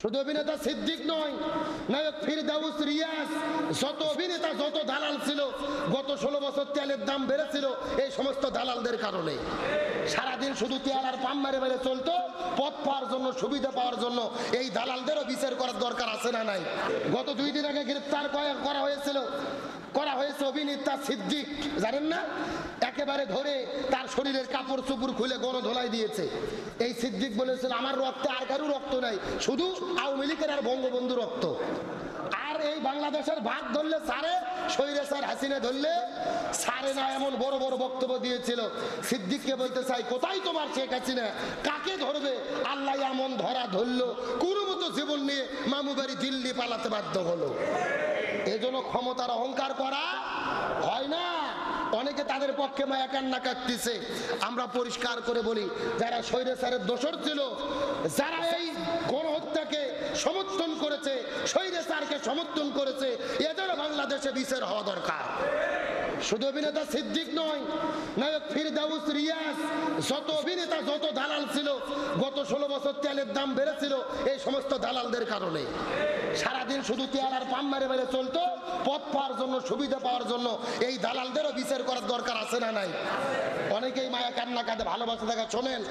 শুধু অভিনেতা সিদ্দিক নয়, নায়ক ফিরদাউস, রিয়াজ, যত অভিনেতা, যত দালাল ছিল, গত 16 বছর তেলের দাম বেড়েছিল এই সমস্ত দালালদের কারণে। সারাদিন শুধু তেল আর পাম মেরে মেরে চলতো পথ পাওয়ার জন্য, সুবিধা পাওয়ার জন্য। এই দালালদেরও বিচার করার দরকার আছে না নাই? গত 2 দিন আগে গ্রেফতার করা হয়েছে অভিনেতা সিদ্দিক, জানেন না? একেবারে ধরে তার শরীরের কাপড় চোপড় খুলে গণধোলাই দিয়েছে। এই সিদ্দিক বলেছিল আমার রক্তে আর কারো রক্ত নাই, শুধু আওয়ামী লীগের আর বঙ্গবন্ধু রক্ত। আর এই বাংলাদেশের ভাগ ধরলে সারে, শরীরে স্যার হাসিনা ধরলে সারে না, এমন বড় বড় বক্তব্য দিয়েছিল। সিদ্দিককে বলতে চাই, কোথায় তোমার শেখ হাসিনা? কাকে ধরবে? আল্লাহ এমন ধরা ধরলো, কোনো মতো জীবন নিয়ে মামু বাড়ি দিল্লি পালাতে বাধ্য হলো। এজন্য ক্ষমতার অহংকার করা হয় না। অনেকে তাদের পক্ষে মায়া কান্না কাটতেছে। আমরা পরিষ্কার করে বলি, যারা স্বৈরাচারের দোসর ছিল, যারা এই গণহত্যাকে সমর্থন করেছে, স্বৈরাচারকে সমর্থন করেছে, এদের বাংলাদেশে বিচার হওয়া দরকার। শুধু অভিনেতা সিদ্দিক নয়, নায়ক ফিরদাউস, রিয়াজ, যত অভিনেতা, যত দালাল ছিল, গত 16 বছর তেলের দাম বেড়েছিল এই সমস্ত দালালদের কারণে। সারাদিন শুধু তেল আর পাম মেরে মেরে চলতো পথ পাওয়ার জন্য, সুবিধা পাওয়ার জন্য। এই দালালদেরও বিচার করার দরকার আছে না নাই? অনেকেই মায়া কান্না কাঁদে, ভালোবাসা দেখা। শোনেন,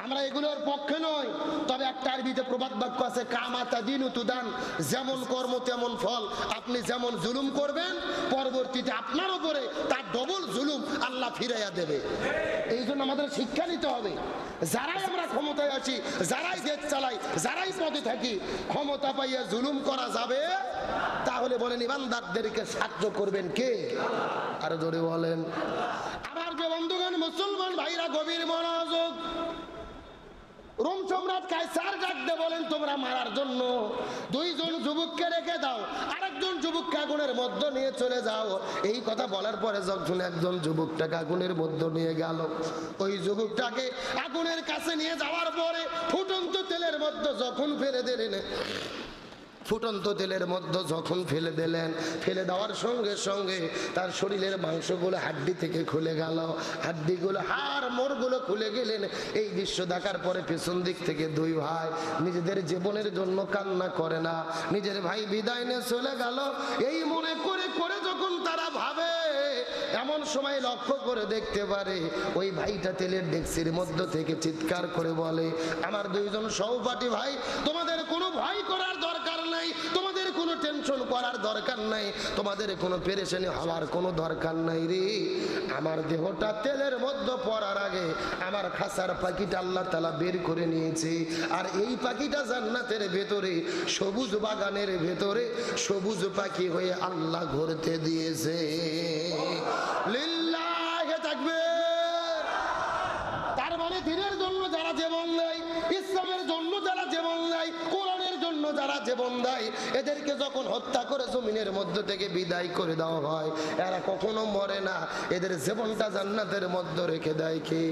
আমরা এগুলোর পক্ষে নয়, তবে একটা আরবিতে প্রবাদ বাক্য আছে, কামাতা দিন উতুদান, যেমন কর্ম তেমন ফল। আপনি যেমন জুলুম করবেন, পরবর্তীতে আপনার উপরে তার ডবল জুলুম আল্লাহ ফিরাইয়া দেবে। এই জন্য আমাদের শিক্ষা নিতে হবে। যারাই আমরা ক্ষমতায় আছি, যারাই দেশ চালাই, যারাই পদে থাকি, ক্ষমতা পাইয়া জুলুম করা যাবে, তাহলে বলেন ইমানদারদেরকে সাহায্য করবেন কে? আরো জোরে বলেন। আমার যে বন্ধুগণ, মুসলমান ভাইরা, গভীর মনোযোগ। রোম সম্রাট কায়সার ডাকতে বলেন, তোমরা মারার জন্য 2 জন যুবককে রেখে দাও, আরেকজন যুবককে আগুনের মধ্যে নিয়ে চলে যাও। এই কথা বলার পরে যখন একজন যুবকটাকে আগুনের মধ্যে নিয়ে গেল, ওই যুবকটাকে আগুনের কাছে নিয়ে যাওয়ার পরে ফুটন্ত তেলের মধ্যে যখন ফেলে দিলেন, ফুটন্ত তেলের মধ্যে যখন ফেলে দিলেন, ফেলে দেওয়ার সঙ্গে সঙ্গে তার শরীরের মাংসগুলো হাড্ডি থেকে খুলে গেল, হাড্ডিগুলো, হাড় মোড়গুলো খুলে গেলেন। এই দৃশ্য দেখার পরে পেছন দিক থেকে 2 ভাই নিজেদের জীবনের জন্য কান্না করে না, নিজের ভাই বিদায় নিয়ে চলে গেল, এই মনে করে করে যখন তারা ভাবে, এমন সময় লক্ষ্য করে দেখতে পারে ওই ভাইটা তেলের ডেকচির মধ্য থেকে চিৎকার করে বলে, আমার 2 জন সহপাঠী ভাই, তোমাদের কোনো ভয় করার দরকার নাই, তোমাদের কোনো টেনশন করার দরকার নাই, তোমাদের কোনো পেরেশানি হওয়ার কোনো দরকার নাই রে। আমার দেহটা তেলের মধ্যে পড়ার আগে আমার খাসার পাখিটা আল্লাহ তাআলা বের করে নিয়েছে। আর এই পাখিটা জান্নাতের ভেতরে, সবুজ বাগানের ভেতরে সবুজ পাখি হয়ে আল্লাহ ঘুরতে দিয়েছে। লিল্লাহি তাকবীর। তার মানে দিনের জন্য যারা জীবন দেয়, ইসলামের জন্য যারা জীবন দেয়, কোরআনের জন্য যারা জীবন দেয়, এদেরকে যখন হত্যা করে জমিনের মধ্য থেকে বিদায় করে দেওয়া হয়, এরা কখনো মরে না, এদের জীবনটা জান্নাতের মধ্যে রেখে দেয় কে?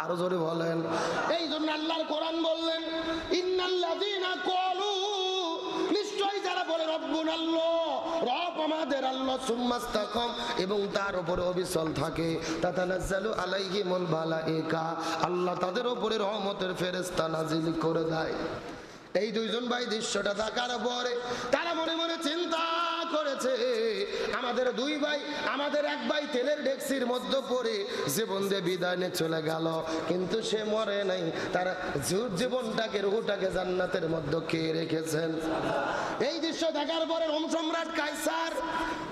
আরো জোরে বলেন। এই জন্য আল্লাহর কোরআন বললেন, ইন্নাল্লাযীনা ক্বালু, নিশ্চয়ই যারা বলে রব্বুনাল্লাহ, রব আমাদের আল্লাহ, সুম্মাস্তাকাম, এবং তার উপরে অবিচল থাকে, তাতানাজ্জালু আলাইহিমুল মালায়েকা, আল্লাহ তাদের উপরে রহমতের ফেরেশতা নাজিল করে দেয়। এই 2 জন ভাই দৃশ্যটা দেখার পরে তারা মনে মনে চিন্তা করেছে, আমাদের 2 ভাই, আমাদের 1 ভাই তেলের ডেকচির মধ্যে পড়ে জীবন দিয়ে বিদায় নিয়ে চলে গেল, কিন্তু সে মরে নাই। তার জীবনটাকে, রূহটাকে জান্নাতের মধ্যে কে রেখেছেন? এই দৃশ্য দেখার পরে রোম সম্রাট কায়সার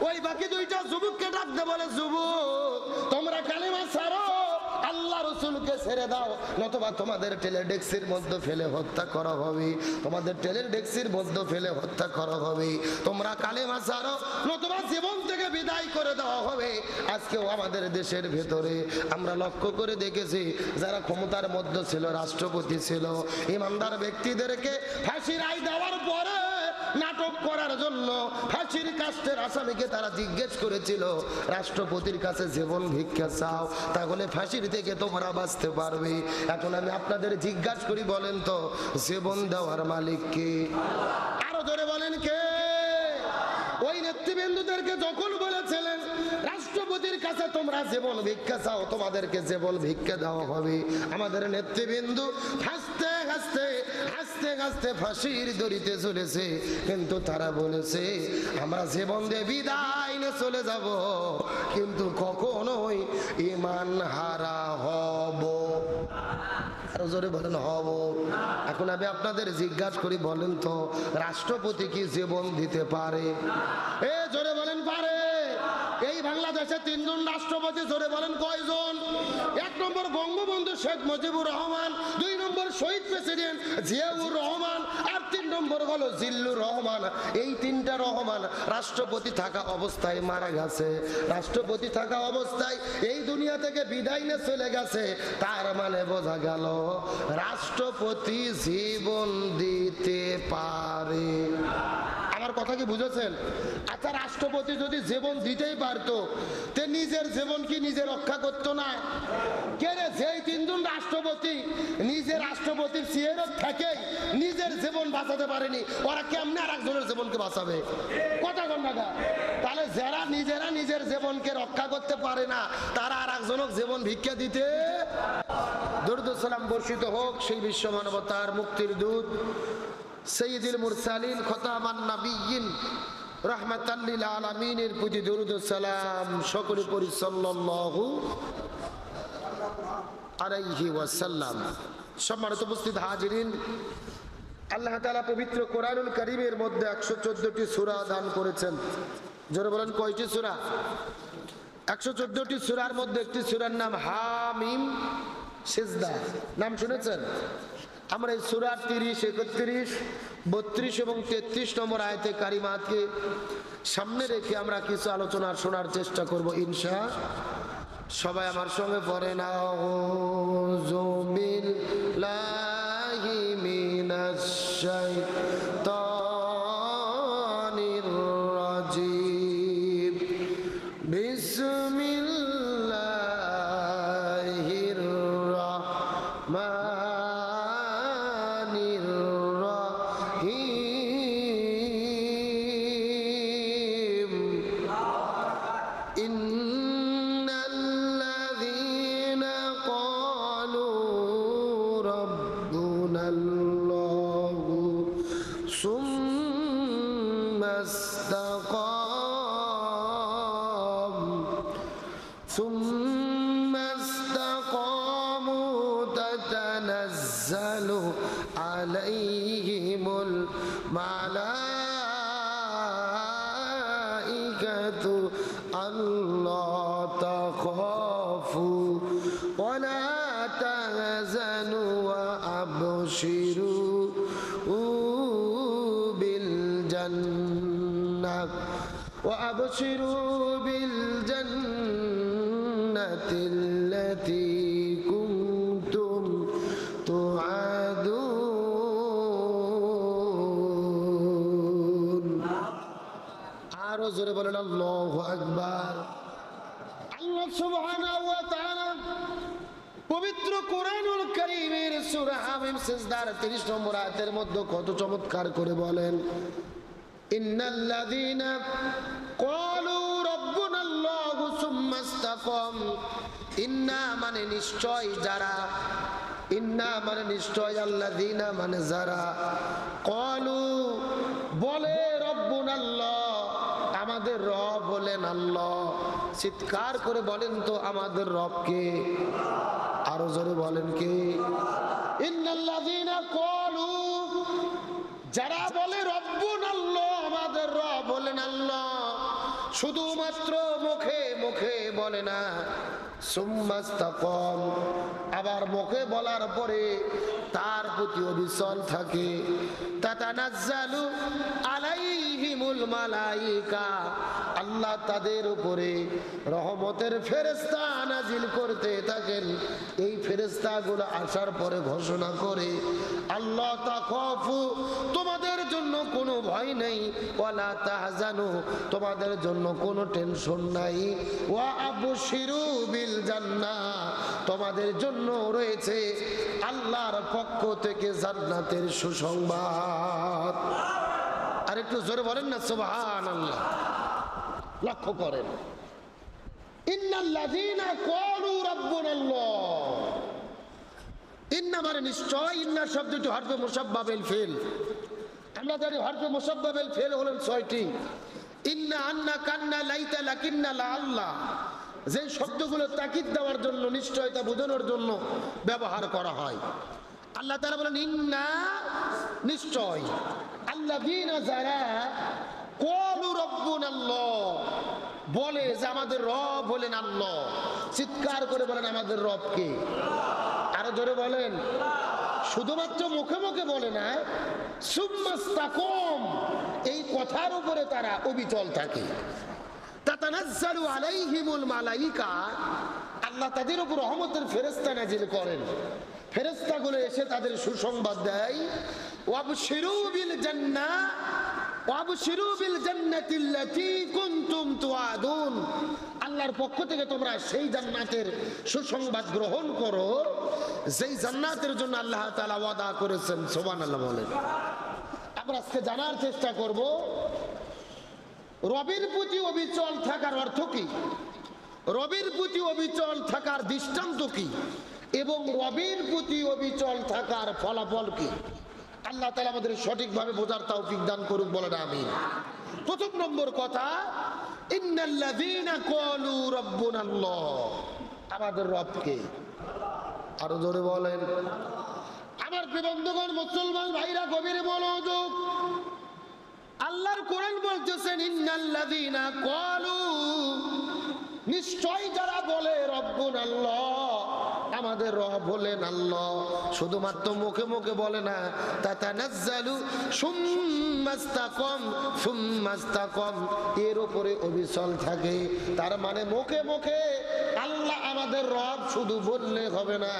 ওই বাকি 2টা যুবককে ডাকতে বলে, যুবক, তোমরা কালেমা ছাড়ো, আল্লাহ রাসূলকে ছেড়ে দাও, নতুবা তোমাদের তেলের ডেকচির মধ্যে ফেলে হত্যা করা হবে, তোমাদের তেলের ডেকচির মধ্যে ফেলে হত্যা করা হবে। তোমরা কালেমা ছাড়ো, নতুবা জীবন থেকে বিদায় করে দেওয়া হবে। আজকেও আমাদের দেশের ভেতরে আমরা লক্ষ্য করে দেখেছি, যারা ক্ষমতার মধ্যে ছিল, রাষ্ট্রপতি ছিল, ইমানদার ব্যক্তিদেরকে ফাঁসির রায় দেওয়ার পরে নাটক করার জন্য ফাঁসির কাস্টের আসামিকে তারা জিজ্ঞেস করেছিল, রাষ্ট্রপতির কাছে জীবন ভিক্ষা চাও, তাহলে ফাঁসির থেকে তোমরা বাঁচতে পারবে। এখন আমি আপনাদের জিজ্ঞাসা করি, বলেন তো, জীবন দেওয়ার মালিক কে? আরো জোরে বলেন কে? ওই নেতৃবৃন্দদেরকে যখন বলেছিলেন রাষ্ট্রপতি রাষ্ট্রপতির কাছে তোমরা জীবন ভিক্ষা চাও, তোমাদেরকে জীবন ভিক্ষা দেওয়া হবে। আমাদের নেতৃবৃন্দু হাসতে হাসতে হাসতে হাসতে ফাঁসির দড়িতে চলেছে, কিন্তু তারা বলেছে আমরা জীবন দিয়ে বিদায় নিয়ে চলে যাব, কিন্তু কখনোই ঈমান হারা হব। আরো জোরে বলেন হব। এখন আমি আপনাদের জিজ্ঞাসা করি, বলেন তো রাষ্ট্রপতি কি জীবন দিতে পারে? এ জোরে বলেন পারে? এই বাংলাদেশে 3 জন রাষ্ট্রপতি, জোরে বলেন কয়জন? 1 নম্বর বঙ্গবন্ধু শেখ মুজিবুর রহমান, 2 নম্বর শহীদ প্রেসিডেন্ট জিয়াউর রহমান, আর 3 নম্বর হলো জিল্লুর রহমান। এই 3টা রহমান রাষ্ট্রপতি থাকা অবস্থায় মারা গেছে, রাষ্ট্রপতি থাকা অবস্থায় এই দুনিয়া থেকে বিদায় নিয়ে চলে গেছে। তার মানে বোঝা গেল রাষ্ট্রপতি জীবন দিতে পারে। আমার কথা কি বুঝেছেন? আচ্ছা, রাষ্ট্রপতি যদি জীবন দিতেই পারতো, তে নিজের জীবন কি নিজে রক্ষা করতো না? কে রে, যেই 3 জন রাষ্ট্রপতি নিজের রাষ্ট্রপতির চেয়ারে থেকে নিজের জীবন বাঁচাতে পারেনি, ওরা কেমনে আর একজনের জীবনকে বাঁচাবে? কথা কোন না? তাহলে যারা নিজেরা নিজের জীবনকে রক্ষা করতে পারে না, তারা আর একজনক জীবন ভিক্ষা দিতে। দরুদ ও সালাম বর্ষিত হোক সেই বিশ্ব মানবতার মুক্তির দূত সাইয়্যিদুল মুরসালিন খতামান নবিয়্যিন রাহমাতাল লিল আলামিনের প্রতি দরুদ ও সালাম সকলে পড়ি সাল্লাল্লাহু আলাইহি ওয়াসাল্লাম। সম্মানিত উপস্থিত হাজিরিন, আল্লাহ তাআলা পবিত্র কোরআনুল কারীমের মধ্যে 114টি সূরা দান করেছেন। জোরে বলেন কয়টি সূরা? 114টি সূরার মধ্যে একটি সূরার নাম হামিম সিজদা। নাম শুনেছেন? আমরা এই সূরা 30, 31, 32 এবং 33 নম্বর আয়াতে কারিমাতকে সামনে রেখে আমরা কিছু আলোচনা শোনার চেষ্টা করব ইনশাআল্লাহ। সবাই আমার সঙ্গে পড়েন আউযু বিল্লাহি মিনাশ শাইতানির রাজিম। বিসমিল্লাহির রাহমানির রাহিম। ইন্নাল্লাযীনা ক্বালু রাব্বুনাল্লাহু সুম্মা ইসতাকামু তাতানাজ্জালু আলাইহিমুল মালাইকাতু আল্লা তাখাফু ওয়া লা তাহজানু ওয়া আবশিরু বিল জান্নাহ وأبشروا بالجنة التي كنتم توعدون। আরো জোরে বলেন আল্লাহু আকবার। আল্লাহ সুবহানাহু ওয়া তাআলা পবিত্র কোরআনুল কারীমের সূরা হামিম সিজদার 30 নম্বর আয়াতের মধ্যে কত চমৎকার করে বলেন, ইন্নাল্লাযীনা ক্বালু রাব্বুনাল্লাহু সুম্মা ইসতাকামু। ইন্না মানে নিশ্চয় যারা, ইন্না মানে নিশ্চয়, আল্লাযীনা মানে যারা, ক্বালু বলে, রব্বুনাল্লাহ আমাদের রব হলেন আল্লাহ। চিৎকার করে বলেন তো আমাদের রব কে? আরো জোরে বলেন কে? ইন্নাল্লাযীনা ক্বালু, যারা বলে রব্বুনাল্লাহ আমাদের রব হলেন আল্লাহ, শুধুমাত্র মুখে মুখে বলে না, সুম্মা ইসতাকাম, আবার মুখে বলার পরে তার প্রতি অবিচল থাকে। তাতানাজ্জালু আলাইহিমুল মালাইকা, আল্লাহ তাদের উপরে রহমতের ফেরেশতা নাজিল করতে থাকেন। এই ফেরেশতাগুলো আসার পরে ঘোষণা করে, আল্লাহ তাখাফু, তোমাদের জন্য কোনো ভয় নেই, ওয়ালা তাহজানু, তোমাদের জন্য কোনো টেনশন নাই, ওয়া আবশিরু বিল জান্নাহ, তোমাদের জন্য রয়েছে আল্লাহর পক্ষ থেকে জান্নাতের সুসংবাদ। আর একটু জোরে বলেন না সুবহানাল্লাহ। লক্ষ্য করেন, ইন্নাল্লাযীনা ক্বালু রাব্বুনাল্লাহ, ইন্না মানে নিশ্চয়, ইন্না শব্দটি হরফে মুসাব্বাবিল ফিল। আমরা জানি হরফে মুসাব্বাবিল ফিল হলেন 6টি। ইন্না, আন্না, কান্না, লাইতা, লাকিন্না, লাআল্লাহ, যে শব্দগুলো তাকিদ দেওয়ার জন্য, নিশ্চয়তা বোঝানোর জন্য ব্যবহার করা হয়। আল্লাহ তাআলা বলেন ইন্না নিশ্চয়, আল্লাযীনা যারা ক্বালু রাব্বুনাল্লাহ বলে যে আমাদের রব হলেন আল্লাহ, চিৎকার করে বলেন আমাদের রব কে? আরো জোরে বলেন। শুধুমাত্র মুখে মুখে বলে না, সুম্মাস্তাকাম, এই কথার উপরে তারা অবিচল থাকে। তাতানাজ্জালু আলাইহিমুল মালাইকা, আল্লাহ তাদের উপর রহমতের ফেরেশতা নাজিল করেন। ফেরেশতাগুলো এসে তাদের সুসংবাদ দেয়, ওয়াবশিরু বিল জান্নাহ, ওয়াবশিরু বিল জান্নাতিল্লাতী কুনতুম তুআদুন, আল্লাহর পক্ষ থেকে তোমরা সেই জান্নাতের সুসংবাদ গ্রহণ করো, যেই জান্নাতের জন্য আল্লাহ তাআলা ওয়াদা করেছেন। সুবহানাল্লাহ বলেন। আমরা আজকে জানার চেষ্টা করব রবের প্রতি অবিচল থাকার অর্থ কি, রবের প্রতি অবিচল থাকার দৃষ্টান্ত কি, এবং রবের প্রতি অবিচল থাকার ফলাফল কি। আল্লাহ তাআলা আমাদের সঠিকভাবে বোঝার তৌফিক দান করুক, বলেন আমিন। প্রথম নম্বর কথা, ইন্নাল্লাযীনা ক্বালু রাব্বুনাল্লাহ, আমাদের রব কে? আরো জোরে বলেন। আমার প্রিয় বন্ধুগণ, মুসলমান ভাইরা, গভীর মনোযোগ। আল্লাহর কোরআন বলতেছেন ইন্নাল্লাযীনা ক্বালু, নিশ্চয় যারা বলে রব্বুনাল্লাহ, আমাদের রব হলেন আল্লাহ, শুধুমাত্র মুখে মুখে বলে না, তাতানাজ্জালু সুম্মাস্তাকাম, সুম্মাস্তাকাম, এর উপরে অবিচল থাকে। তার মানে মুখে মুখে আল্লাহ আমাদের রব শুধু বললে হবে না,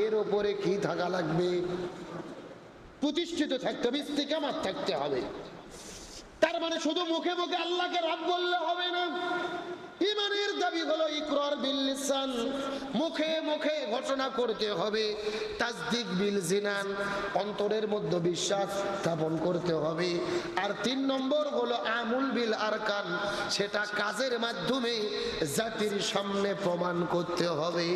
এর উপরে কি থাকা লাগবে? প্রতিষ্ঠিত থাকতে হবে, ইস্তিকামাত থাকতে হবে। তার মানে শুধু মুখে মুখে আল্লাহকে রব বললে হবে না। ঈমানের দাবি হলো ইকরার বিল লিসান, মুখে মুখে ঘোষণা করতে হবে। তাসদিক বিল জিনান, অন্তরের মধ্যে বিশ্বাস স্থাপন করতে হবে। আর 3 নম্বর হলো আমুল বিল আরকান, সেটা কাজের মাধ্যমে জাতির সামনে প্রমাণ করতে হবে।